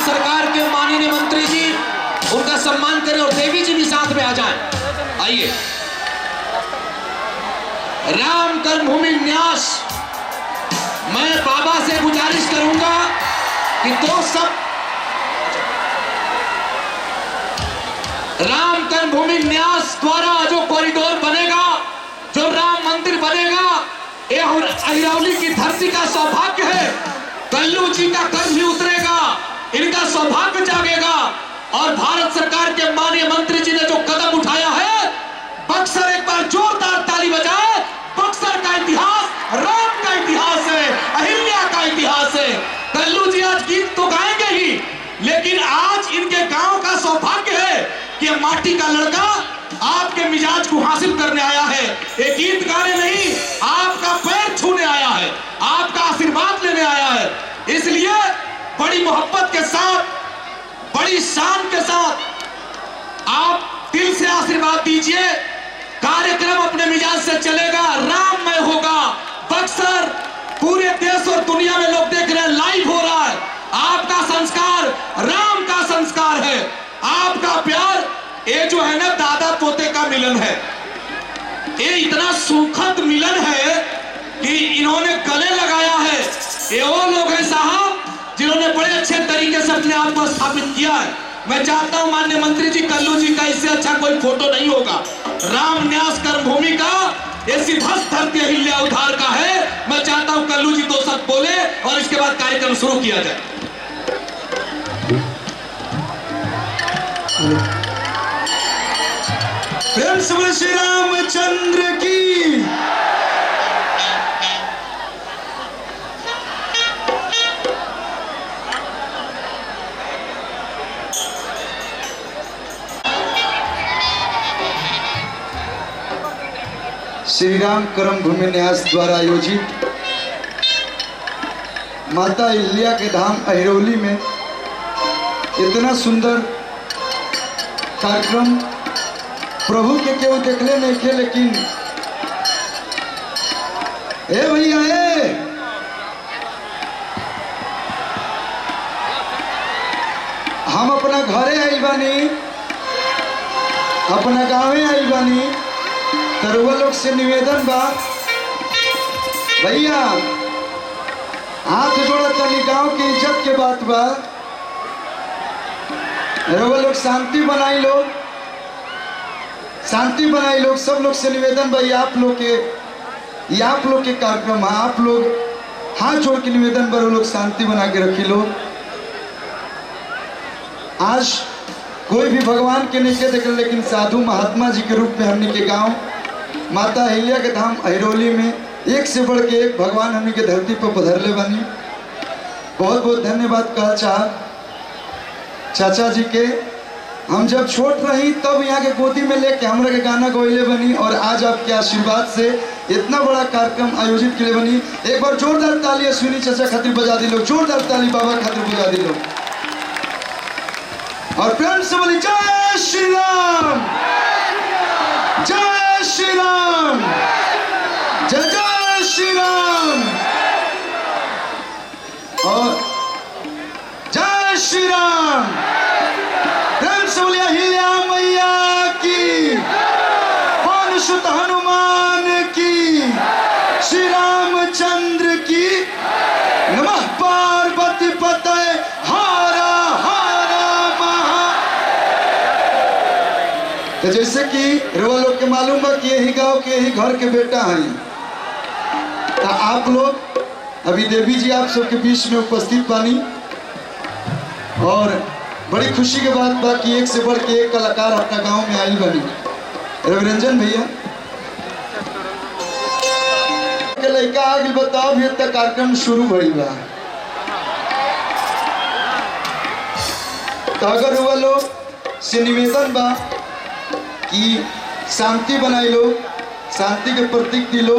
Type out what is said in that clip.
सरकार के माननीय मंत्री जी, उनका सम्मान करें और देवी जी भी साथ में आ जाएं। आइए। राम कर्मभूमि न्यास, मैं बाबा से गुजारिश करूंगा कि दो सब राम कर्मभूमि न्यास द्वारा जो कॉरिडोर बनेगा, जो राम मंदिर बनेगा, यह अहिरौली की धरती का सौभाग्य है। कल्लू जी का कर्ज भी उतरेगा, इनका सौभाग्य जागेगा। और भारत सरकार के माननीय मंत्री जी ने जो कदम उठाया है, बक्सर एक बार जोरदार ताली बजाए। बक्सर का इतिहास राम का इतिहास है, अहिल्या का इतिहास है। कल्लू जी आज गीत तो गाएंगे ही, लेकिन आज इनके गांव का सौभाग्य है कि माटी का लड़का आपके मिजाज को हासिल करने आया है। एक गीत गाने नहीं, आपका पैर छूने आया है, आपका आशीर्वाद लेने आया है। इसलिए बड़ी मोहब्बत के साथ, बड़ी शान के साथ आप दिल से आशीर्वाद दीजिए। कार्यक्रम अपने मिजाज से चलेगा, राममय होगा। बक्सर पूरे देश और दुनिया में लोग देख रहे हैं, लाइव हो रहा है। आपका संस्कार राम का संस्कार है, आपका प्यार ये जो है ना दादा पोते का मिलन है। ये इतना सुखद मिलन है कि इन्होंने गले लगाया है। ये वो लोग हैं साहब जिन्होंने बड़े अच्छे तरीके से अपने आप को स्थापित किया है। मैं चाहता हूं माननीय मंत्री जी, कल्लू जी का इससे अच्छा कोई फोटो नहीं होगा। राम न्यास कर्मभूमि का ये सिद्धस्त धरती अहिल्या उद्धार का है। मैं चाहता हूं कल्लू जी दो शब्द बोले और इसके बाद कार्यक्रम शुरू किया जाए। प्रेम से श्री रामचंद्र की। श्री राम कर्मभूमि न्यास द्वारा आयोजित माता अहिल्या के धाम अहिरौली में इतना सुंदर कार्यक्रम प्रभु के केवल देखले नहीं थे, लेकिन ए भैया ए हम अपना घरे आई बानी, अपना गाँवे आई बानी। तरुआ लोग से निवेदन बा, भैया हाथ जोड़ा तनी, गांव की इज्जत के बात बा। तरुआ लोग शांति बनाई लो, शांति बनाई लोग। सब लोग से निवेदन भाई, आप लोग के कार्यक्रम, आप लोग हाथ जोड़ के निवेदन पर लोग शांति बना के रखी लो। आज कोई भी भगवान के नहीं देख, लेकिन साधु महात्मा जी के रूप में हमने के गांव माता अहिल्या के धाम अहिरौली में एक से बढ़ के एक भगवान हमने के धरती पर पधरले बनी। बहुत बहुत धन्यवाद कहा चाचा जी के। हम जब छोट रही तब यहाँ के गोदी में लेके हमरा के गाना गौले बनी, और आज आपके आशीर्वाद से इतना बड़ा कार्यक्रम आयोजित के लिए बनी। एक बार जोरदार ताली अश्विनी चाचा खातिर बजा दी लो, जोरदार ताली बाबा खातिर बजा दी लो, और प्रेम से बोली जय श्री राम, जय श्री राम, जय जय श्री राम, और जय श्री राम। प्रेम से बोलिए अहिल्या मैया की, पवन सुत हनुमान की, श्री रामचंद्र की। नमः पार्वती पतये हरा हरा महा। तो जैसे कि रोवा लोग के मालूम बा कि यही गांव के यही घर के बेटा हैं, तो आप लोग अभी देवी जी आप सबके बीच में उपस्थित बानी, और बड़ी खुशी के बात बा कि एक से बढ़ के एक कलाकार अपना गांव में आई बनी। रविरंजन भैया के लड़का आगे बताओ भी तक कार्यक्रम शुरू भइल बा। तो अगर हुआ लोग से निवेदन बा कि शांति बनाई लो, शांति के प्रतीक दी लो।